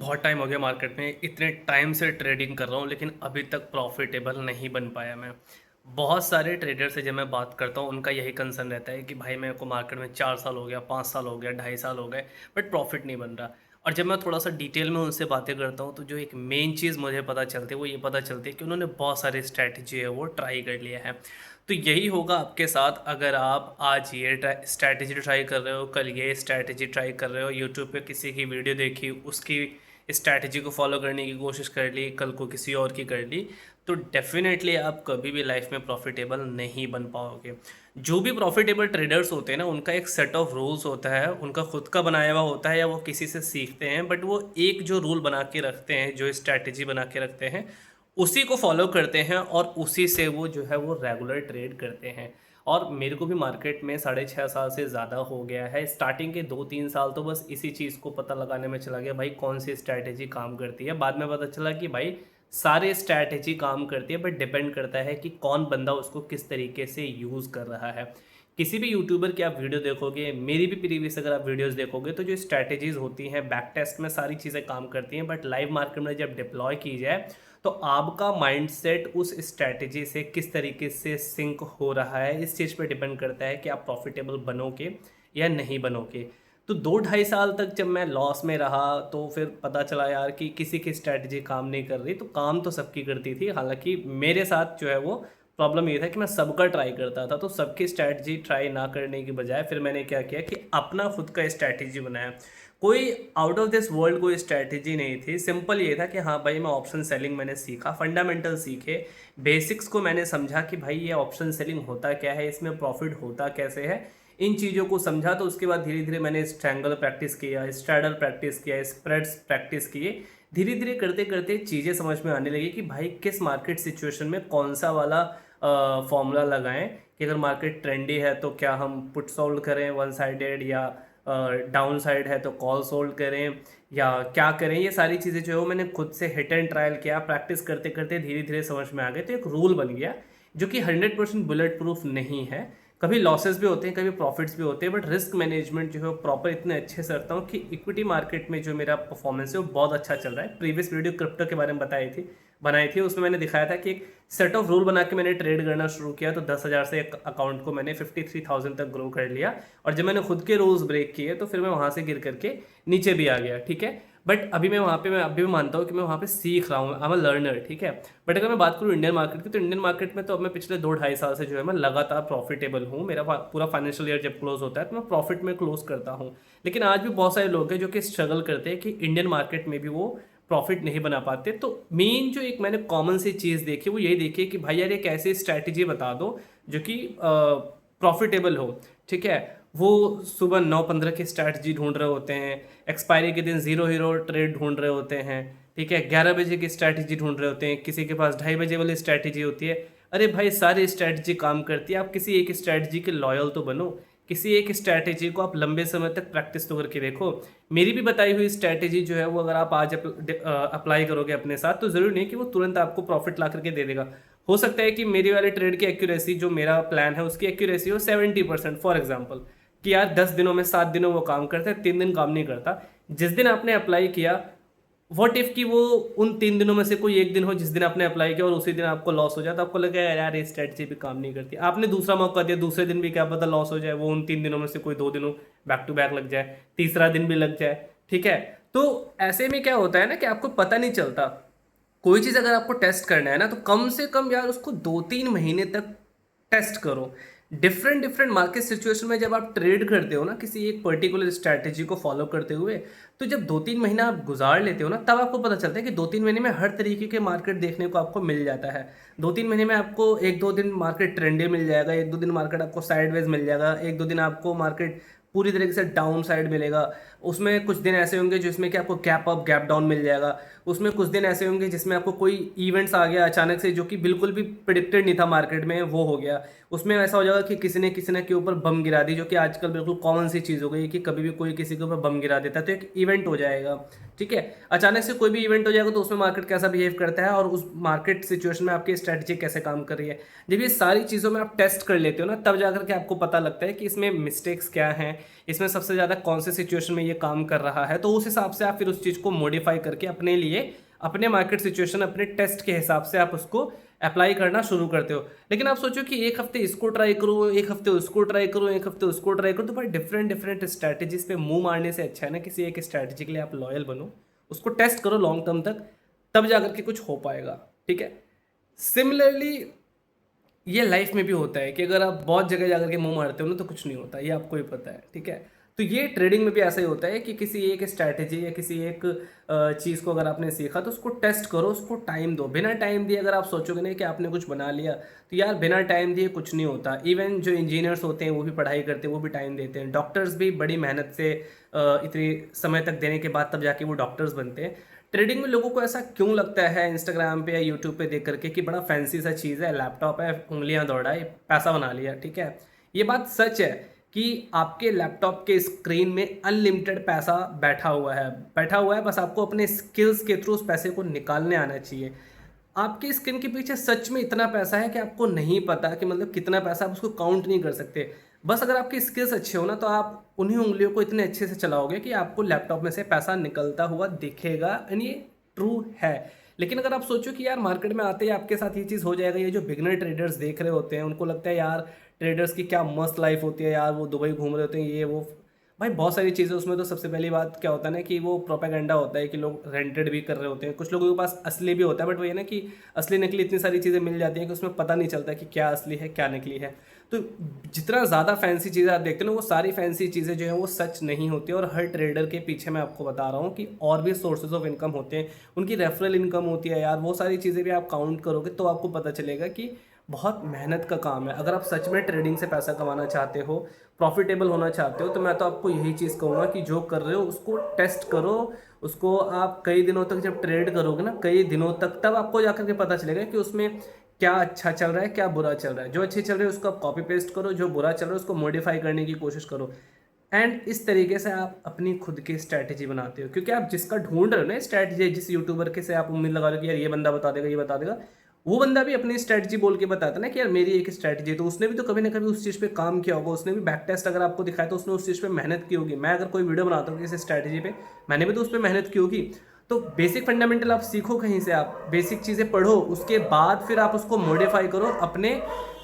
बहुत टाइम हो गया मार्केट में। इतने टाइम से ट्रेडिंग कर रहा हूँ लेकिन अभी तक प्रॉफिटेबल नहीं बन पाया मैं। बहुत सारे ट्रेडर से जब मैं बात करता हूँ उनका यही कंसर्न रहता है कि भाई मेरे को मार्केट में 4 साल हो गया, 5 साल हो गया, 2.5 साल हो गए, बट प्रॉफिट नहीं बन रहा। और जब मैं थोड़ा सा डिटेल में उनसे बातें करता हूँ तो जो एक मेन चीज़ मुझे पता चलती है वो ये पता चलती है कि उन्होंने बहुत सारी स्ट्रैटेजी है वो ट्राई कर लिया है। तो यही होगा आपके साथ अगर आप आज ये स्ट्रैटेजी ट्राई कर रहे हो, कल ये स्ट्रैटेजी ट्राई कर रहे हो, यूट्यूब पे किसी की वीडियो देखी उसकी स्ट्रैटेजी को फॉलो करने की कोशिश कर ली, कल को किसी और की कर ली, तो डेफिनेटली आप कभी भी लाइफ में प्रॉफिटेबल नहीं बन पाओगे। जो भी प्रॉफिटेबल ट्रेडर्स होते हैं ना, उनका एक सेट ऑफ रूल्स होता है, उनका खुद का बनाया हुआ होता है या वो किसी से सीखते हैं, बट वो एक जो रूल बना के रखते हैं, जो स्ट्रैटेजी बना के रखते हैं, उसी को फॉलो करते हैं और उसी से वो जो है वो रेगुलर ट्रेड करते हैं। और मेरे को भी मार्केट में 6.5 साल से ज़्यादा हो गया है। स्टार्टिंग के 2-3 साल तो बस इसी चीज़ को पता लगाने में चला गया भाई कौन सी स्ट्रैटेजी काम करती है। बाद में पता चला कि भाई सारे स्ट्रैटेजी काम करती है, बट डिपेंड करता है कि कौन बंदा उसको किस तरीके से यूज़ कर रहा है। किसी भी यूट्यूबर की आप वीडियो देखोगे, मेरी भी प्रीवियस अगर आप वीडियोस देखोगे, तो जो स्ट्रैटेजीज होती हैं बैक टेस्ट में सारी चीज़ें काम करती हैं, बट लाइव मार्केट में जब डिप्लॉय की जाए तो आपका माइंडसेट उस स्ट्रैटेजी से किस तरीके से सिंक हो रहा है, इस चीज़ पे डिपेंड करता है कि आप प्रॉफिटेबल बनोगे या नहीं बनोगे। तो 2-2.5 साल तक जब मैं लॉस में रहा तो फिर पता चला यार कि किसी की स्ट्रैटेजी काम नहीं कर रही, तो काम तो सबकी करती थी। हालांकि मेरे साथ जो है वो प्रॉब्लम ये था कि मैं सबका ट्राई करता था, तो सबकी स्ट्रैटेजी ट्राई ना करने की बजाय फिर मैंने क्या किया कि अपना खुद का स्ट्रैटेजी बनाया। कोई आउट ऑफ दिस वर्ल्ड कोई स्ट्रैटेजी नहीं थी, सिंपल ये था कि हाँ भाई मैं ऑप्शन सेलिंग मैंने सीखा, फंडामेंटल सीखे, बेसिक्स को मैंने समझा कि भाई ये ऑप्शन सेलिंग होता क्या है, इसमें प्रॉफिट होता कैसे है, इन चीज़ों को समझा। तो उसके बाद धीरे धीरे मैंने स्ट्रैंगल प्रैक्टिस किया, स्ट्रैडल प्रैक्टिस किया, स्प्रेड्स प्रैक्टिस किए। धीरे धीरे करते करते चीज़ें समझ में आने लगी कि भाई किस मार्केट सिचुएशन में कौन सा वाला फॉर्मूला लगाएं कि अगर मार्केट ट्रेंडी है तो क्या हम पुट सोल्ड करें वन साइडेड, या डाउन साइड है तो कॉल सोल्ड करें, या क्या करें। ये सारी चीज़ें जो है वो मैंने खुद से हिट एंड ट्रायल किया, प्रैक्टिस करते करते धीरे धीरे समझ में आ गए। तो एक रूल बन गया जो कि 100% बुलेट प्रूफ नहीं है। कभी लॉसेस भी होते हैं, कभी प्रॉफिट्स भी होते हैं, बट रिस्क मैनेजमेंट जो है वो प्रॉपर इतने अच्छे से करता हूँ कि इक्विटी मार्केट में जो मेरा परफॉर्मेंस है वो बहुत अच्छा चल रहा है। प्रीवियस वीडियो क्रिप्टो के बारे में बनाई थी, उसमें मैंने दिखाया था कि एक सेट ऑफ रूल बना के मैंने ट्रेड करना शुरू किया, तो 10,000 से एक अकाउंट को मैंने 53,000 तक ग्रो कर लिया। और जब मैंने खुद के रूल्स ब्रेक किए तो फिर मैं वहाँ से गिर करके नीचे भी आ गया, ठीक है। बट अभी मैं वहाँ पे मैं अभी भी मानता हूँ कि मैं वहाँ पे सीख रहा हूँ, आई एम अ लर्नर, ठीक है। बट अगर मैं बात करूँ इंडियन मार्केट की, तो इंडियन मार्केट में तो अब मैं पिछले 2-2.5 साल से जो है मैं लगातार प्रॉफिटेबल हूँ। मेरा पूरा फाइनेंशियल ईयर जब क्लोज होता है तो मैं प्रॉफिट में क्लोज करता हूँ। लेकिन आज भी बहुत सारे लोग हैं जो कि स्ट्रगल करते हैं कि इंडियन मार्केट में भी वो प्रॉफिट नहीं बना पाते। तो मेन जो एक मैंने कॉमन सी चीज़ देखी वो यही देखी कि भाई यार एक ऐसी स्ट्रैटेजी बता दो जो कि प्रॉफिटेबल हो, ठीक है। वो सुबह 9:15 की स्ट्रैटेजी ढूंढ रहे होते हैं, एक्सपायरी के दिन जीरो हीरो ट्रेड ढूंढ रहे होते हैं, ठीक है, 11 बजे की स्ट्रैटेजी ढूंढ रहे होते हैं, किसी के पास 2:30 बजे वाली स्ट्रैटेजी होती है। अरे भाई सारी स्ट्रैटेजी काम करती है, आप किसी एक स्ट्रैटेजी के लॉयल तो बनो, किसी एक स्ट्रैटेजी को आप लंबे समय तक प्रैक्टिस तो करके देखो। मेरी भी बताई हुई स्ट्रैटेजी जो है वो अगर आप आज अप्लाई करोगे अपने साथ, तो ज़रूरी नहीं कि वो तुरंत आपको प्रॉफिट ला करके दे देगा। हो सकता है कि मेरे वाले ट्रेड की एक्यूरेसी, जो मेरा प्लान है उसकी एक्यूरेसी हो 70% फॉर एग्जाम्पल, कि यार 10 दिनों में 7 दिनों वो काम करता है, 3 दिन काम नहीं करता। जिस दिन आपने अप्लाई किया, व्हाट इफ कि वो उन 3 दिनों में से कोई एक दिन हो जिस दिन आपने अप्लाई किया और उसी दिन आपको लॉस हो जाए, तो आपको लगेगा यार ये स्ट्रेटजी भी काम नहीं करती। आपने दूसरा मौका दिया, दूसरे दिन भी क्या पता लॉस हो जाए, वो उन 3 दिनों में से कोई 2 दिनों बैक टू बैक लग जाए, तीसरा दिन भी लग जाए, ठीक है। तो ऐसे में क्या होता है ना कि आपको पता नहीं चलता। कोई चीज़ अगर आपको टेस्ट करना है ना, तो कम से कम यार उसको 2-3 महीने तक टेस्ट करो। डिफरेंट डिफरेंट मार्केट सिचुएशन में जब आप ट्रेड करते हो ना किसी एक पर्टिकुलर स्ट्रैटेजी को फॉलो करते हुए, तो जब 2-3 महीना आप गुजार लेते हो ना, तब आपको पता चलता है कि 2-3 महीने में हर तरीके के मार्केट देखने को आपको मिल जाता है। 2-3 महीने में आपको 1-2 दिन मार्केट ट्रेंडी मिल जाएगा, 1-2 दिन मार्केट आपको साइडवेज मिल जाएगा, 1-2 दिन आपको मार्केट पूरी तरीके से डाउन साइड मिलेगा। उसमें कुछ दिन ऐसे होंगे जिसमें कि आपको गैप अप गैप डाउन मिल जाएगा। उसमें कुछ दिन ऐसे होंगे जिसमें आपको कोई इवेंट्स आ गया अचानक से जो कि बिल्कुल भी प्रिडिक्टेड नहीं था मार्केट में, वो हो गया। उसमें ऐसा हो जाएगा कि किसी ने के ऊपर बम गिरा दी, जो कि आजकल बिल्कुल कॉमन सी चीज़ हो गई है कि कभी भी कोई किसी के ऊपर बम गिरा देता है, तो एक इवेंट हो जाएगा, ठीक है। अचानक से कोई भी इवेंट हो जाएगा तो उसमें मार्केट कैसा बिहेव करता है और उस मार्केट सिचुएशन में आपकी स्ट्रैटेजी कैसे काम कर रही है। जब ये सारी चीज़ों में आप टेस्ट कर लेते हो ना, तब जाकर के आपको पता लगता है कि इसमें मिस्टेक्स क्या हैं, इसमें सबसे ज़्यादा कौन से सिचुएशन में ये काम कर रहा है, तो उस हिसाब से आप फिर उस चीज़ को मॉडिफाई करके अपने लिए, अपने मार्केट सिचुएशन, अपने टेस्ट के हिसाब से आप उसको अप्लाई करना शुरू करते हो। लेकिन आप सोचो कि एक हफ्ते इसको ट्राई करूँ, एक हफ्ते उसको ट्राई करूँ, एक हफ्ते उसको ट्राई करूँ, तो भाई डिफरेंट डिफरेंट स्ट्रैटेजीज पे मुंह मारने से अच्छा है ना किसी एक स्ट्रैटेजी के लिए आप लॉयल बनो, उसको टेस्ट करो लॉन्ग टर्म तक, तब जाकर के कुछ हो पाएगा। ठीक है। सिमिलरली ये लाइफ में भी होता है कि अगर आप बहुत जगह जाकर के मुंह मारते हो ना तो कुछ नहीं होता, ये आपको ही पता है। ठीक है। तो ये ट्रेडिंग में भी ऐसा ही होता है कि किसी एक स्ट्रैटेजी या किसी एक चीज़ को अगर आपने सीखा तो उसको टेस्ट करो, उसको टाइम दो। बिना टाइम दिए अगर आप सोचोगे नहीं कि आपने कुछ बना लिया, तो यार बिना टाइम दिए कुछ नहीं होता। इवन जो इंजीनियर्स होते हैं वो भी पढ़ाई करते हैं, वो भी टाइम देते हैं। डॉक्टर्स भी बड़ी मेहनत से इतनी समय तक देने के बाद तब जाके वो डॉक्टर्स बनते हैं। ट्रेडिंग में लोगों को ऐसा क्यों लगता है इंस्टाग्राम पे या यूट्यूब पे देख करके कि बड़ा फैंसी सा चीज़ है, लैपटॉप है, उंगलियां दौड़ाए, पैसा बना लिया। ठीक है। ये बात सच है कि आपके लैपटॉप के स्क्रीन में अनलिमिटेड पैसा बैठा हुआ है, बस आपको अपने स्किल्स के थ्रू उस पैसे को निकालने आना चाहिए। आपकी स्क्रीन के पीछे सच में इतना पैसा है कि आपको नहीं पता कि मतलब कितना पैसा, आप उसको काउंट नहीं कर सकते। बस अगर आपकी स्किल्स अच्छे हो ना तो आप उन्हीं उंगलियों को इतने अच्छे से चलाओगे कि आपको लैपटॉप में से पैसा निकलता हुआ दिखेगा। एंड ये ट्रू है। लेकिन अगर आप सोचो कि यार मार्केट में आते ही आपके साथ ये चीज़ हो जाएगा, ये जो बिगनर ट्रेडर्स देख रहे होते हैं उनको लगता है यार ट्रेडर्स की क्या मस्त लाइफ होती है यार, वो दुबई घूम रहे होते हैं, ये वो। भाई बहुत सारी चीज़ें उसमें। तो सबसे पहली बात क्या होता है ना कि वो प्रोपेगेंडा होता है कि लोग रेंटेड भी कर रहे होते हैं, कुछ लोगों के पास असली भी होता है, बट वो ये ना कि असली नकली इतनी सारी चीज़ें मिल जाती हैं कि उसमें पता नहीं चलता कि क्या असली है क्या नकली है। तो जितना ज़्यादा फैंसी चीज़ें आप देखते हो ना, वो सारी फैंसी चीज़ें जो हैं वो सच नहीं होती। और हर ट्रेडर के पीछे मैं आपको बता रहा हूँ कि और भी सोर्सेज ऑफ इनकम होते हैं, उनकी रेफरल इनकम होती है यार। वो सारी चीज़ें भी आप काउंट करोगे तो आपको पता चलेगा कि बहुत मेहनत का काम है। अगर आप सच में ट्रेडिंग से पैसा कमाना चाहते हो, प्रॉफिटेबल होना चाहते हो, तो मैं तो आपको यही चीज़ कहूँगा कि जो कर रहे हो उसको टेस्ट करो। उसको आप कई दिनों तक जब ट्रेड करोगे ना, कई दिनों तक, तब आपको जाकर के पता चलेगा कि उसमें क्या अच्छा चल रहा है क्या बुरा चल रहा है। जो अच्छे चल रहे हैं उसको आप कॉपी पेस्ट करो, जो बुरा चल रहा है उसको मॉडिफाई करने की कोशिश करो। एंड इस तरीके से आप अपनी खुद की स्ट्रैटेजी बनाते हो, क्योंकि आप जिसका ढूंढ रहे हो ना स्ट्रैटेजी, जिस यूट्यूबर के से आप उम्मीद लगा रहे हो कि यार ये बंदा बता देगा ये बता देगा, वो बंदा भी अपनी स्ट्रैटेजी बोल के बताता है ना कि यार मेरी एक स्ट्रैटेजी है। तो उसने भी तो कभी ना कभी उस चीज़ पे काम किया होगा, उसने भी बैक टेस्ट अगर आपको दिखाया तो उसने उस चीज़ पे मेहनत की होगी। मैं अगर कोई वीडियो बनाता हूँ किसी स्ट्रैटेजी पे, मैंने भी तो उस पर मेहनत की होगी। तो बेसिक फंडामेंटल आप सीखो कहीं से, आप बेसिक चीज़ें पढ़ो, उसके बाद फिर आप उसको मॉडिफाई करो अपने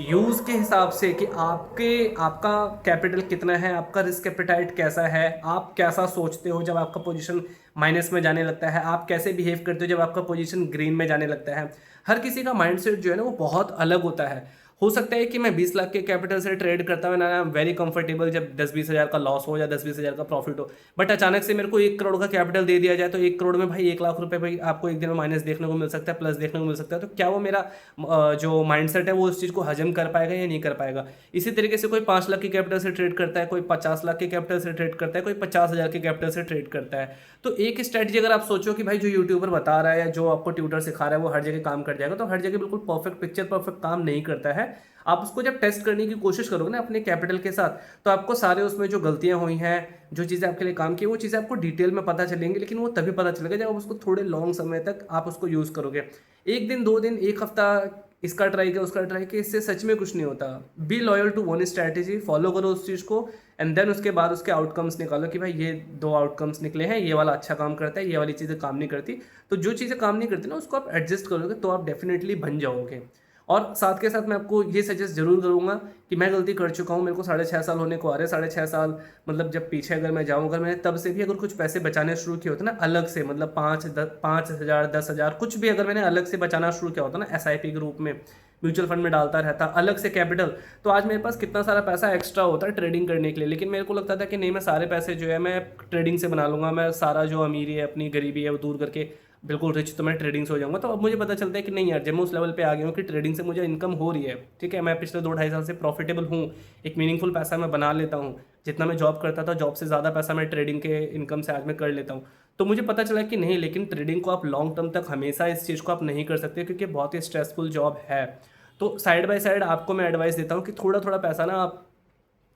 यूज़ के हिसाब से कि आपका कैपिटल कितना है, आपका रिस्क एपेटाइट कैसा है, आप कैसा सोचते हो जब आपका पोजीशन माइनस में जाने लगता है, आप कैसे बिहेव करते हो जब आपका पोजीशन ग्रीन में जाने लगता है। हर किसी का माइंडसेट जो है ना वो बहुत अलग होता है। हो सकता है कि मैं 20 लाख के कैपिटल से ट्रेड करता हूँ ना, आई एम वेरी कंफर्टेबल जब 10-20 हज़ार का लॉस हो या 10-20 हज़ार का प्रॉफिट हो। बट अचानक से मेरे को 1 करोड़ का कैपिटल दे दिया जाए तो 1 करोड़ में भाई 1 लाख रुपए भाई आपको एक दिन में माइनस देखने को मिल सकता है, प्लस देखने को मिल सकता है। तो क्या वो मेरा जो माइंडसेट है वो उस चीज़ को हजम कर पाएगा या नहीं कर पाएगा। इसी तरीके से कोई 5 लाख के कैपिटल से ट्रेड करता है, कोई 50 लाख के कैपिटल से ट्रेड करता है, कोई 50 हज़ार के कैपिटल से ट्रेड करता है। तो एक स्ट्रैटेजी अगर आप सोचो कि भाई जो यूट्यूबर बता रहा है या जो आपको ट्यूटर सिखा रहा है वो हर जगह काम कर जाएगा, तो हर जगह बिल्कुल परफेक्ट पिक्चर परफेक्ट काम नहीं करता है। आप उसको जब टेस्ट करने की कोशिश करोगे ना अपने कैपिटल के साथ, तो आपको सारे उसमें जो गलतियां हुई हैं, जो चीज़ें आपके लिए काम की, वो चीज़ें आपको डिटेल में पता चलेंगी। लेकिन वो तभी पता चलेगा जब आप उसको थोड़े लॉन्ग समय तक आप उसको यूज़ करोगे। एक दिन 2 दिन 1 हफ्ता इसका ट्राई किया उसका ट्राई किया, इससे सच में कुछ नहीं होता। Be loyal to one strategy, follow करो उस चीज़ को एंड देन उसके बाद उसके आउटकम्स निकालो कि भाई ये 2 आउटकम्स निकले हैं, ये वाला अच्छा काम करता है, ये वाली चीज़ें काम नहीं करती। तो जो चीज़ें काम नहीं करती ना उसको आप एडजस्ट करोगे तो आप डेफिनेटली बन जाओगे। और साथ के साथ मैं आपको ये सजेस्ट जरूर करूंगा कि मैं गलती कर चुका हूँ, मेरे को 6.5 साल होने को आ रहे हैं। 6.5 साल मतलब जब पीछे अगर मैं जाऊँ, अगर मैंने तब से भी अगर कुछ पैसे बचाने शुरू किए होते ना अलग से, मतलब 5,000 10,000 कुछ भी अगर मैंने अलग से बचाना शुरू किया होता ना SIP के रूप में, म्यूचुअल फंड में डालता रहता अलग से कैपिटल, तो आज मेरे पास कितना सारा पैसा एक्स्ट्रा होता है ट्रेडिंग करने के लिए। लेकिन मेरे को लगता था कि नहीं, मैं सारे पैसे जो है मैं ट्रेडिंग से बना लूँगा, मैं सारा जो अमीरी है अपनी गरीबी है वो दूर करके बिल्कुल रिच तो मैं ट्रेडिंग से हो जाऊंगा। तो अब मुझे पता चलता है कि नहीं यार, जब मैं उस लेवल पे आ गया हूँ कि ट्रेडिंग से मुझे इनकम हो रही है, ठीक है, मैं पिछले 2-2.5 साल से प्रॉफिटेबल हूँ, एक मीनिंगफुल पैसा मैं बना लेता हूँ। जितना मैं जॉब करता था, जॉब से ज़्यादा पैसा मैं ट्रेडिंग के इनकम से आज मैं कर लेता हूँ। तो मुझे पता चला कि नहीं, लेकिन ट्रेडिंग को आप लॉन्ग टर्म तक हमेशा इस चीज़ को आप नहीं कर सकते क्योंकि बहुत ही स्ट्रेसफुल जॉब है। तो साइड बाय साइड आपको मैं एडवाइस देता हूँ कि थोड़ा थोड़ा पैसा ना आप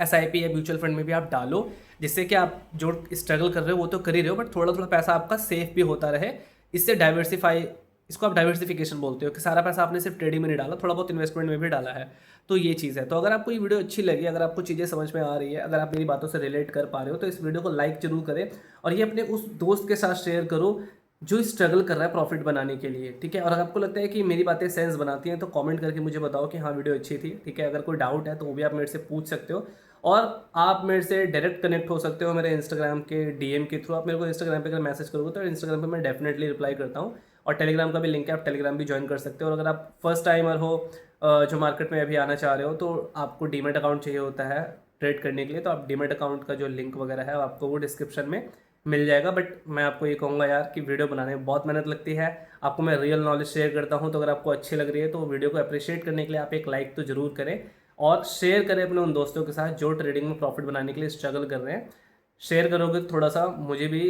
SIP या म्यूचुअल फंड में भी आप डालो, जिससे कि आप जो स्ट्रगल कर रहे हो वो तो कर ही रहे हो, बट थोड़ा थोड़ा पैसा आपका सेफ भी होता रहे। इससे डाइवर्सिफाई इसको आप डाइवर्सिफिकेशन बोलते हो कि सारा पैसा आपने सिर्फ ट्रेडिंग में नहीं डाला, थोड़ा बहुत इन्वेस्टमेंट में भी डाला है। तो ये चीज़ है। तो अगर आपको ये वीडियो अच्छी लगी, अगर आपको चीज़ें समझ में आ रही है, अगर आप मेरी बातों से रिलेट कर पा रहे हो, तो इस वीडियो को लाइक जरूर करें और ये अपने उस दोस्त के साथ शेयर करो जो स्ट्रगल कर रहा है प्रॉफिट बनाने के लिए, ठीक है। और अगर आपको लगता है कि मेरी बातें सेंस बनाती हैं तो कमेंट करके मुझे बताओ कि हाँ वीडियो अच्छी थी, ठीक है। अगर कोई डाउट है तो वो भी आप मेरे से पूछ सकते हो और आप मेरे से डायरेक्ट कनेक्ट हो सकते हो मेरे इंस्टाग्राम के डीएम के थ्रू। आप मेरे को इंस्टाग्राम पे अगर मैसेज करोगे तो इंस्टाग्राम पे मैं डेफिनेटली रिप्लाई करता हूँ और टेलीग्राम का भी लिंक है, आप टेलीग्राम भी ज्वाइन कर सकते हो। और अगर आप फर्स्ट टाइमर हो जो मार्केट में अभी आना चाह रहे हो तो आपको डीमेट अकाउंट चाहिए होता है ट्रेड करने के लिए, तो आप डीमेट अकाउंट का जो लिंक वगैरह है आपको वो डिस्क्रिप्शन में मिल जाएगा। बट मैं आपको ये कहूँगा यार कि वीडियो बनाने में बहुत मेहनत लगती है, आपको मैं रियल नॉलेज शेयर करता हूँ। तो अगर आपको अच्छी लग रही है तो वीडियो को अप्रिशिएट करने के लिए आप एक लाइक तो ज़रूर करें और शेयर करें अपने उन दोस्तों के साथ जो ट्रेडिंग में प्रॉफिट बनाने के लिए स्ट्रगल कर रहे हैं। शेयर करोगे तो थोड़ा सा मुझे भी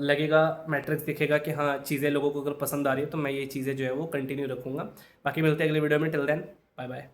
लगेगा, मैट्रिक्स दिखेगा कि हाँ चीज़ें लोगों को अगर पसंद आ रही है तो मैं ये चीज़ें जो है वो कंटिन्यू रखूँगा। बाकी मिलते हैं अगले वीडियो में, टिल देन बाय बाय।